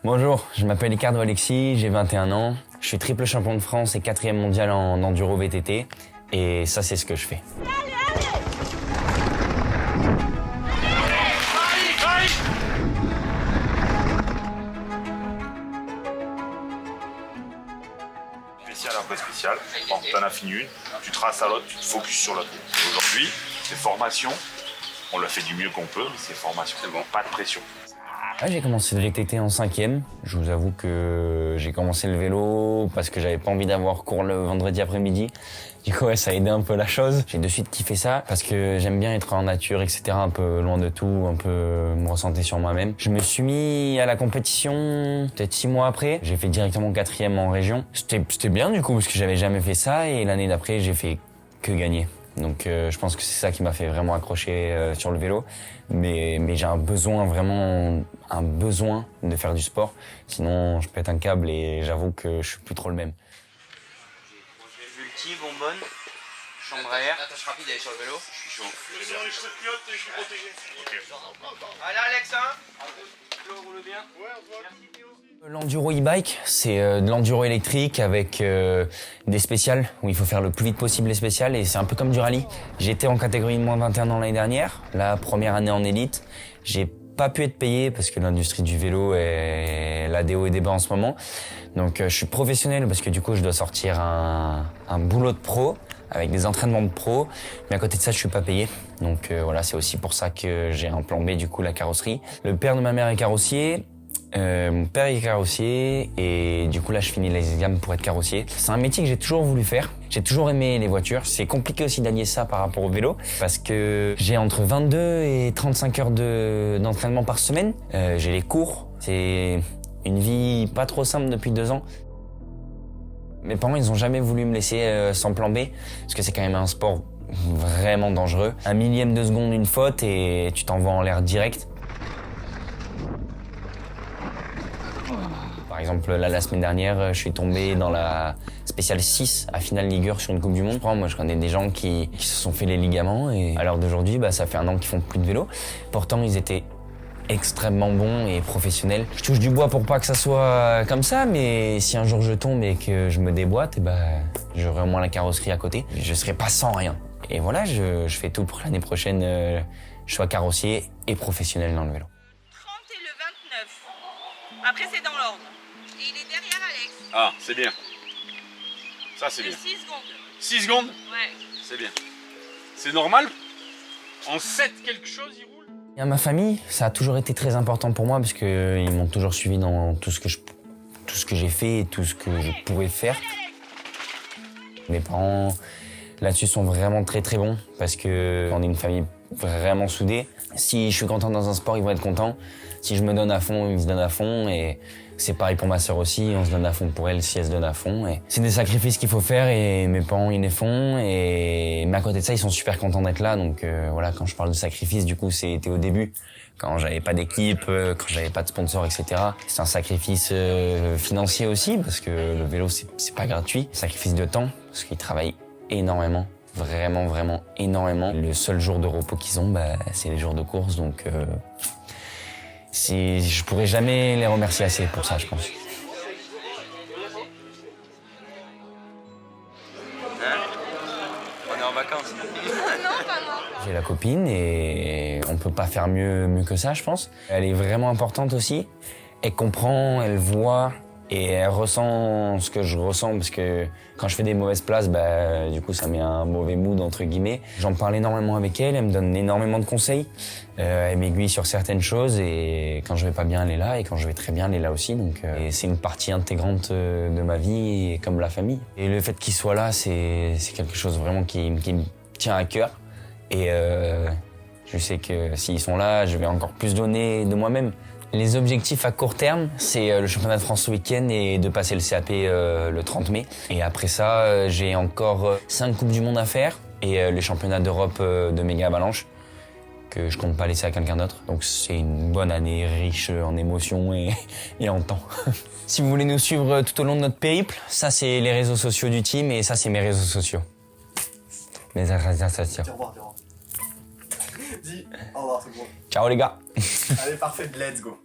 Bonjour, je m'appelle Ricardo Alexis, j'ai 21 ans. Je suis triple champion de France et 4e mondial en enduro VTT. Et ça, c'est ce que je fais. Spécial après spécial. Bon, t'en as fini une, tu traces à l'autre, tu te focuses sur l'autre. Aujourd'hui, c'est formation. On le fait du mieux qu'on peut, mais c'est formation. C'est bon, pas de pression. Ouais, j'ai commencé le VTT en 5e. Je vous avoue que j'ai commencé le vélo parce que j'avais pas envie d'avoir cours le vendredi après-midi. Du coup, ouais, ça a aidé un peu la chose. J'ai de suite kiffé ça parce que j'aime bien être en nature, etc. Un peu loin de tout, un peu me ressentir sur moi-même. Je me suis mis à la compétition peut-être 6 mois après. J'ai fait directement 4e en région. C'était bien du coup parce que j'avais jamais fait ça et l'année d'après, j'ai fait que gagner. Donc je pense que c'est ça qui m'a fait vraiment accrocher sur le vélo. Mais j'ai un besoin, vraiment un besoin de faire du sport. Sinon, je pète un câble et j'avoue que je suis plus trop le même. Multi, bonbonne, chambre à air. Attache rapide, elle est sur le vélo. Je suis chaud. Je suis protégé. Allez Alex, hein. Flo roule bien. L'enduro e-bike, c'est de l'enduro électrique avec des spéciales où il faut faire le plus vite possible les spéciales et c'est un peu comme du rallye. J'étais en catégorie de moins 21 ans l'année dernière, la première année en élite. J'ai pas pu être payé parce que l'industrie du vélo est là des hauts et des bas en ce moment. Donc je suis professionnel parce que du coup je dois sortir un boulot de pro avec des entraînements de pro, mais à côté de ça je suis pas payé. Donc voilà, c'est aussi pour ça que j'ai un plan B du coup la carrosserie. Le père de ma mère est carrossier. Mon père est carrossier et du coup là je finis les examens pour être carrossier. C'est un métier que j'ai toujours voulu faire. J'ai toujours aimé les voitures. C'est compliqué aussi d'allier ça par rapport au vélo parce que j'ai entre 22 et 35 heures d'entraînement par semaine. J'ai les cours. C'est une vie pas trop simple depuis 2 ans. Mes parents ils ont jamais voulu me laisser sans plan B parce que c'est quand même un sport vraiment dangereux. 1/1000 de seconde une faute et tu t'envoies en l'air direct. Par exemple, là, la semaine dernière, je suis tombé dans la spéciale 6 à finale Ligue sur une Coupe du Monde. Moi, je connais des gens qui se sont fait les ligaments et à l'heure d'aujourd'hui, ça fait 1 an qu'ils font plus de vélo. Pourtant, ils étaient extrêmement bons et professionnels. Je touche du bois pour pas que ça soit comme ça, mais si un jour je tombe et que je me déboîte, j'aurai au moins la carrosserie à côté. Je serai pas sans rien. Et voilà, je fais tout pour l'année prochaine, je sois carrossier et professionnel dans le vélo. 30 et le 29. Après, c'est dans l'ordre. Et il est derrière Alex. Ah, c'est bien. Ça, c'est bien. 6 secondes. 6 secondes, Ouais. c'est bien. C'est normal. En 7 quelque chose, il roule. Et à ma famille, ça a toujours été très important pour moi parce que ils m'ont toujours suivi dans tout ce que j'ai fait et tout ce que je pouvais faire. Mes parents, là-dessus, sont vraiment très très bons parce que on est une famille vraiment soudée. Si je suis content dans un sport, ils vont être contents. Si je me donne à fond, ils se donnent à fond. Et c'est pareil pour ma sœur aussi, on se donne à fond pour elle si elle se donne à fond. Et c'est des sacrifices qu'il faut faire et mes parents, ils les font. Mais à côté de ça, ils sont super contents d'être là. Donc voilà, quand je parle de sacrifice, du coup, c'était au début. Quand j'avais pas d'équipe, quand j'avais pas de sponsor, etc. C'est un sacrifice financier aussi parce que le vélo, c'est pas gratuit. Sacrifice de temps parce qu'ils travaillent énormément. Vraiment énormément. Le seul jour de repos qu'ils ont, c'est les jours de course. Donc je pourrais jamais les remercier assez pour ça, je pense. On est en vacances. J'ai la copine et on peut pas faire mieux que ça, je pense. Elle est vraiment importante aussi. Elle comprend, elle voit et elle ressent ce que je ressens parce que quand je fais des mauvaises places, du coup ça met un mauvais mood entre guillemets. J'en parle énormément avec elle, elle me donne énormément de conseils. Elle m'aiguille sur certaines choses et quand je vais pas bien, elle est là et quand je vais très bien, elle est là aussi. Donc et c'est une partie intégrante de ma vie et comme la famille. Et le fait qu'ils soient là, c'est quelque chose vraiment qui me tient à cœur. Et je sais que s'ils sont là, je vais encore plus donner de moi-même. Les objectifs à court terme, c'est le championnat de France ce week-end et de passer le CAP le 30 mai. Et après ça, j'ai encore 5 Coupes du Monde à faire et les championnats d'Europe de méga avalanche que je compte pas laisser à quelqu'un d'autre. Donc c'est une bonne année riche en émotions et en temps. Si vous voulez nous suivre tout au long de notre périple, ça c'est les réseaux sociaux du team et ça c'est mes réseaux sociaux. Mes réseaux sociaux. Dis au revoir. Dis au revoir, c'est bon. Ciao les gars. Allez, parfait, let's go.